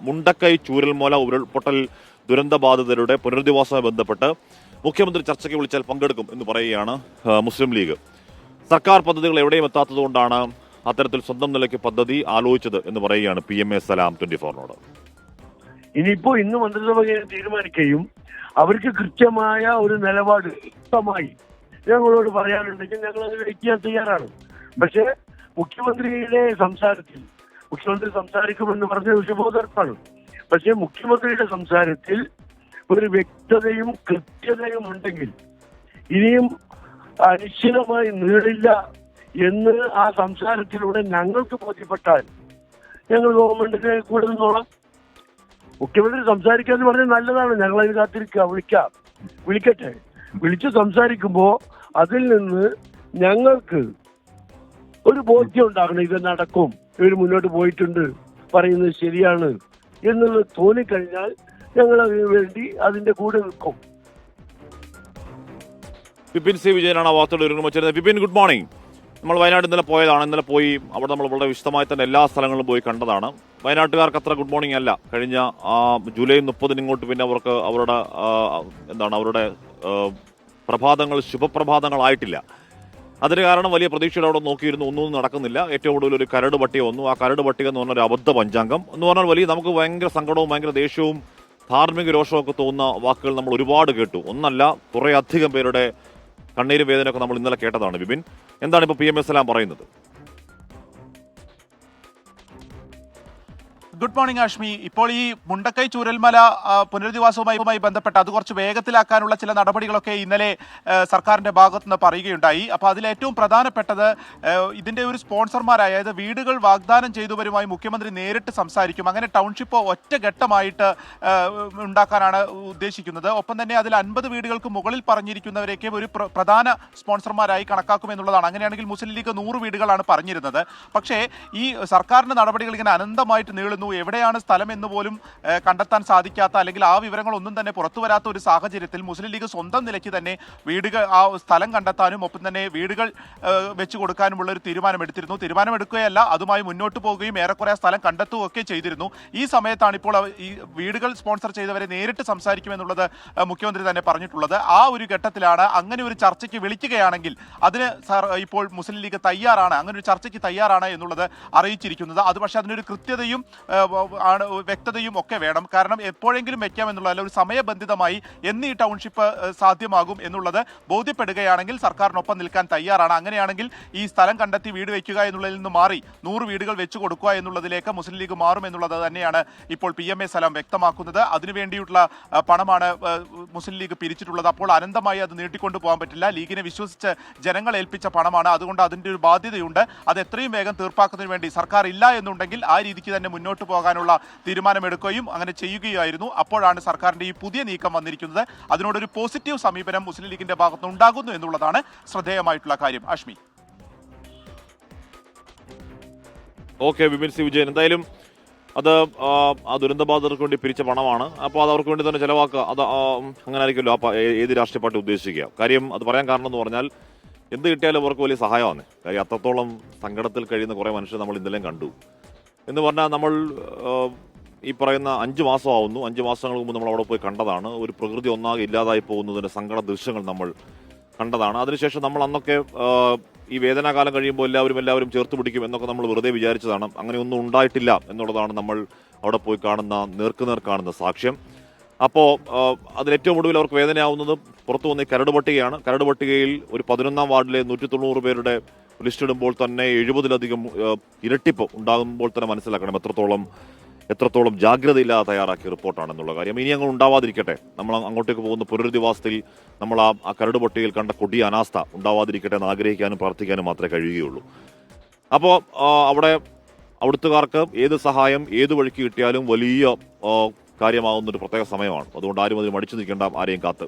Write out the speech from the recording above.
മുണ്ടക്കൈ ചൂരൽമല ഉരുൾപൊട്ടൽ ദുരന്തബാധിതരുടെ പുനരധിവാസവുമായി ബന്ധപ്പെട്ട് മുഖ്യമന്ത്രി ചർച്ചയ്ക്ക് വിളിച്ചാൽ പങ്കെടുക്കും എന്ന് പറയുകയാണ് മുസ്ലിം ലീഗ്. സർക്കാർ പദ്ധതികൾ എവിടെയും എത്താത്തതുകൊണ്ടാണ് അത്തരത്തിൽ സ്വന്തം നിലയ്ക്ക് പദ്ധതി ആലോചിച്ചത് എന്ന് പറയുകയാണ് PMA സലാം 24-നോട്. ഇനിയിപ്പോ ഇന്ന് മന്ത്രിസഭ തീരുമാനിക്കുകയും അവർക്ക് കൃത്യമായ ഒരു നിലപാട് വ്യക്തമായി ഞങ്ങളോട് പറയാനുണ്ടെങ്കിൽ ഞങ്ങൾ അത് വയ്ക്കാൻ തയ്യാറാണ്. പക്ഷെ മുഖ്യമന്ത്രിയുടെ സംസാരത്തിൽ മുഖ്യമന്ത്രി സംസാരിക്കുമെന്ന് പറഞ്ഞ വിഷബോധർപ്പാണ്. പക്ഷെ മുഖ്യമന്ത്രിയുടെ സംസാരത്തിൽ ഒരു വ്യക്തതയും കൃത്യതയും ഉണ്ടെങ്കിൽ ഇനിയും അനിശ്ചിതമായി നീളില്ല എന്ന് ആ സംസാരത്തിലൂടെ ഞങ്ങൾക്ക് ബോധ്യപ്പെട്ടാൽ ഞങ്ങൾ ഗവൺമെന്റിനെ കൂടെ നിന്നോളാം. മുഖ്യമന്ത്രി സംസാരിക്കാന്ന് പറഞ്ഞാൽ നല്ലതാണ്, ഞങ്ങൾ അതിന് കാത്തിരിക്കുക. വിളിക്കട്ടെ, വിളിച്ച് സംസാരിക്കുമ്പോ അതിൽ നിന്ന് ഞങ്ങൾക്ക് ഒരു ബോധ്യം ഉണ്ടാകണം. ഇത് നടക്കും, ഇവർ മുന്നോട്ട് പോയിട്ടുണ്ട്, പറയുന്നത് ശരിയാണ് എന്നുള്ളത് തോന്നിക്കഴിഞ്ഞാൽ ഞങ്ങൾ അതിനു വേണ്ടി അതിന്റെ കൂടെ നിൽക്കും. വിപിൻ സി വിജയനാണ് ആ വാർത്തയുടെ ഒരുങ്ങുമ്പോൾ. Vipin, good morning. നമ്മൾ വയനാട് ഇന്നലെ പോയതാണ്. ഇന്നലെ പോയി അവിടെ നമ്മൾ വളരെ വിശദമായി തന്നെ എല്ലാ സ്ഥലങ്ങളും പോയി കണ്ടതാണ്. വയനാട്ടുകാർക്ക് അത്ര ഗുഡ് മോർണിംഗ് അല്ല. കഴിഞ്ഞ ജൂലൈ 30 ഇങ്ങോട്ട് പിന്നെ അവർക്ക് അവരുടെ പ്രഭാതങ്ങൾ ശുഭപ്രഭാതങ്ങളായിട്ടില്ല. അതിന് കാരണം വലിയ പ്രതീക്ഷയുടെ അവിടെ നോക്കിയിരുന്നു, ഒന്നും നടക്കുന്നില്ല. ഏറ്റവും കൂടുതൽ ഒരു കരട് പട്ടിക വന്നു. ആ കരട് പട്ടിക എന്ന് പറഞ്ഞാൽ ഒരു അബദ്ധ പഞ്ചാംഗം എന്ന് പറഞ്ഞാൽ നമുക്ക് ഭയങ്കര സങ്കടവും ഭയങ്കര ദേഷ്യവും ധാർമ്മിക രോഷവും ഒക്കെ തോന്നുന്ന വാക്കുകൾ നമ്മൾ ഒരുപാട് കേട്ടു. ഒന്നല്ല, കുറേ അധികം പേരുടെ കണ്ണീരും വേദനയൊക്കെ നമ്മൾ ഇന്നലെ കേട്ടതാണ്. വിപിൻ, എന്താണ് ഇപ്പോൾ PMA സലാം പറയുന്നത്? Good morning Ashmi. ഇപ്പോൾ ഈ മുണ്ടക്കൈ ചൂരൽമല പുനരധിവാസവുമായി ബന്ധപ്പെട്ട് അത് കുറച്ച് വേഗത്തിലാക്കാനുള്ള ചില നടപടികളൊക്കെ ഇന്നലെ സർക്കാരിന്റെ ഭാഗത്തു നിന്ന് പറയുകയുണ്ടായി. അപ്പോൾ അതിലേറ്റവും പ്രധാനപ്പെട്ടത് ഇതിന്റെ ഒരു സ്പോൺസർമാരായ, അതായത് വീടുകൾ വാഗ്ദാനം ചെയ്തവരുമായി മുഖ്യമന്ത്രി നേരിട്ട് സംസാരിക്കും. അങ്ങനെ ടൗൺഷിപ്പ് ഒറ്റഘട്ടമായിട്ട് ഉണ്ടാക്കാനാണ് ഉദ്ദേശിക്കുന്നത്. ഒപ്പം തന്നെ അതിൽ 50 വീടുകൾക്ക് മുകളിൽ പറഞ്ഞിരിക്കുന്നവരൊക്കെ ഒരു പ്രധാന സ്പോൺസർമാരായി കണക്കാക്കുമെന്നുള്ളതാണ്. അങ്ങനെയാണെങ്കിൽ മുസ്ലിം ലീഗ് 100 വീടുകളാണ് പറഞ്ഞിരുന്നത്. പക്ഷേ ഈ സർക്കാരിന്റെ നടപടികൾ ഇങ്ങനെ അനന്തമായിട്ട് നീളുന്നു. എവിടെയാണ് സ്ഥലം എന്ന് പോലും കണ്ടെത്താൻ സാധിക്കാത്ത, അല്ലെങ്കിൽ ആ വിവരങ്ങളൊന്നും തന്നെ പുറത്തു വരാത്ത ഒരു സാഹചര്യത്തിൽ മുസ്ലിം ലീഗ് സ്വന്തം നിലയ്ക്ക് തന്നെ വീടുകൾ, ആ സ്ഥലം കണ്ടെത്താനും ഒപ്പം തന്നെ വീടുകൾ വെച്ചു കൊടുക്കാനുമുള്ള ഒരു തീരുമാനമെടുക്കുകയല്ല, അതുമായി മുന്നോട്ട് പോവുകയും ഏറെക്കുറെ സ്ഥലം കണ്ടെത്തുകയൊക്കെ ചെയ്തിരുന്നു. ഈ സമയത്താണ് ഇപ്പോൾ ഈ വീടുകൾ സ്പോൺസർ ചെയ്തവരെ നേരിട്ട് സംസാരിക്കുമെന്നുള്ളത് മുഖ്യമന്ത്രി തന്നെ പറഞ്ഞിട്ടുള്ളത്. ആ ഒരു ഘട്ടത്തിലാണ് അങ്ങനെ ഒരു ചർച്ചയ്ക്ക് വിളിക്കുകയാണെങ്കിൽ അതിന് ഇപ്പോൾ മുസ്ലിം ലീഗ് തയ്യാറാണ്, അങ്ങനെ ഒരു ചർച്ചയ്ക്ക് തയ്യാറാണ് എന്നുള്ളത് അറിയിച്ചിരിക്കുന്നത്. അത് പക്ഷേ അതിനൊരു കൃത്യതയും വ്യക്തതയും ഒക്കെ വേണം. കാരണം എപ്പോഴെങ്കിലും വെക്കാമെന്നുള്ള ഒരു സമയബന്ധിതമായി എന്ന് ഈ ടൗൺഷിപ്പ് സാധ്യമാകും എന്നുള്ളത് ബോധ്യപ്പെടുകയാണെങ്കിൽ സർക്കാരിനൊപ്പം നിൽക്കാൻ തയ്യാറാണ്. അങ്ങനെയാണെങ്കിൽ ഈ സ്ഥലം കണ്ടെത്തി വീട് വയ്ക്കുക എന്നുള്ളതിൽ നിന്ന് മാറി 100 വീടുകൾ വെച്ചു കൊടുക്കുക എന്നുള്ളതിലേക്ക് മുസ്ലിം ലീഗ് മാറും എന്നുള്ളത് തന്നെയാണ് ഇപ്പോൾ PMA സലാം വ്യക്തമാക്കുന്നത്. അതിനുവേണ്ടിയിട്ടുള്ള പണമാണ് മുസ്ലിം ലീഗ് പിരിച്ചിട്ടുള്ളത്. അപ്പോൾ അനന്തമായി അത് നീട്ടിക്കൊണ്ടു പോകാൻ പറ്റില്ല. ലീഗിനെ വിശ്വസിച്ച് ജനങ്ങൾ ഏൽപ്പിച്ച പണമാണ്. അതുകൊണ്ട് അതിൻ്റെ ഒരു ബാധ്യതയുണ്ട്. അത് എത്രയും വേഗം തീർപ്പാക്കുന്നതിന് വേണ്ടി സർക്കാർ ഇല്ല എന്നുണ്ടെങ്കിൽ ആ രീതിക്ക് തന്നെ മുന്നോട്ട് പോകാനുള്ള തീരുമാനമെടുക്കുകയും അങ്ങനെ ചെയ്യുകയായിരുന്നു. അപ്പോഴാണ് സർക്കാരിന്റെ ഈ പുതിയ നീക്കം വന്നിരിക്കുന്നത്. അതിനോടൊരു പോസിറ്റീവ് സമീപനം മുസ്ലിം ലീഗിന്റെ ഭാഗത്ത് ഉണ്ടാകുന്നു എന്നുള്ളതാണ് ശ്രദ്ധേയമായിട്ടുള്ള കാര്യം. അഷ്മി. ഓക്കെ വിപിൻ സി വിജയൻ, എന്തായാലും അത് ആ ദുരന്തബാധിതർക്ക് വേണ്ടി പിരിച്ച പണമാണ്. അപ്പോൾ അത് അവർക്ക് വേണ്ടി തന്നെ ചിലവാക്കുക. അത് അങ്ങനെ ആയിരിക്കുമല്ലോ ഏത് രാഷ്ട്രീയ പാർട്ടി ഉദ്ദേശിക്കുക. കാര്യം അത് പറയാൻ കാരണം എന്ന് പറഞ്ഞാൽ എന്ത് കിട്ടിയാലും അവർക്ക് വലിയ സഹായമാണ്. കാര്യം അത്രത്തോളം സങ്കടത്തിൽ കഴിയുന്ന കുറേ മനുഷ്യർ നമ്മൾ ഇന്നലെയും കണ്ടു. എന്ന് പറഞ്ഞാൽ നമ്മൾ ഈ പറയുന്ന 5 മാസമാവുന്നു. 5 മാസങ്ങൾക്ക് മുമ്പ് നമ്മൾ അവിടെ പോയി കണ്ടതാണ്. ഒരു പ്രകൃതി ഒന്നാകെ ഇല്ലാതായി പോകുന്നതിൻ്റെ സങ്കട ദൃശ്യങ്ങൾ നമ്മൾ കണ്ടതാണ്. അതിനുശേഷം നമ്മൾ അന്നൊക്കെ ഈ വേദനാകാലം കഴിയുമ്പോൾ എല്ലാവരും ചേർത്ത് പിടിക്കും എന്നൊക്കെ നമ്മൾ വെറുതെ വിചാരിച്ചതാണ്. അങ്ങനെയൊന്നും ഉണ്ടായിട്ടില്ല എന്നുള്ളതാണ് നമ്മൾ അവിടെ പോയി കാണുന്ന നേർക്കുനേർ കാണുന്ന സാക്ഷ്യം. അപ്പോൾ അതിലേറ്റവും ഒടുവിൽ അവർക്ക് വേദനയാവുന്നത് പുറത്തു വന്ന ഈ കരട് പട്ടികയാണ്. കരട് പട്ടികയിൽ ഒരു 11ാം വാർഡിലെ 190 പേരുടെ ലിസ്റ്റ് ഇടുമ്പോൾ തന്നെ 70-ലധികം ഇരട്ടിപ്പ് ഉണ്ടാകുമ്പോൾ തന്നെ മനസ്സിലാക്കണം എത്രത്തോളം ജാഗ്രതയില്ലാതെ തയ്യാറാക്കിയ റിപ്പോർട്ടാണെന്നുള്ള കാര്യം. ഇനി അങ്ങ് ഉണ്ടാവാതിരിക്കട്ടെ. നമ്മൾ അങ്ങോട്ടേക്ക് പോകുന്ന പുനരധിവാസത്തിൽ നമ്മൾ ആ കരട് പട്ടികയിൽ കണ്ട കൊടിയ അനാസ്ഥ ഉണ്ടാവാതിരിക്കട്ടെ എന്ന് ആഗ്രഹിക്കാനും പ്രാർത്ഥിക്കാനും മാത്രമേ കഴിയുകയുള്ളൂ. അപ്പോൾ അവിടുത്തുകാർക്ക് ഏത് സഹായം ഏത് വഴിക്ക് കിട്ടിയാലും വലിയ കാര്യമാകുന്നൊരു പ്രത്യേക സമയമാണ്. അതുകൊണ്ട് ആരും അതിൽ മടിച്ചു നിൽക്കേണ്ട, ആരെയും കാത്ത്.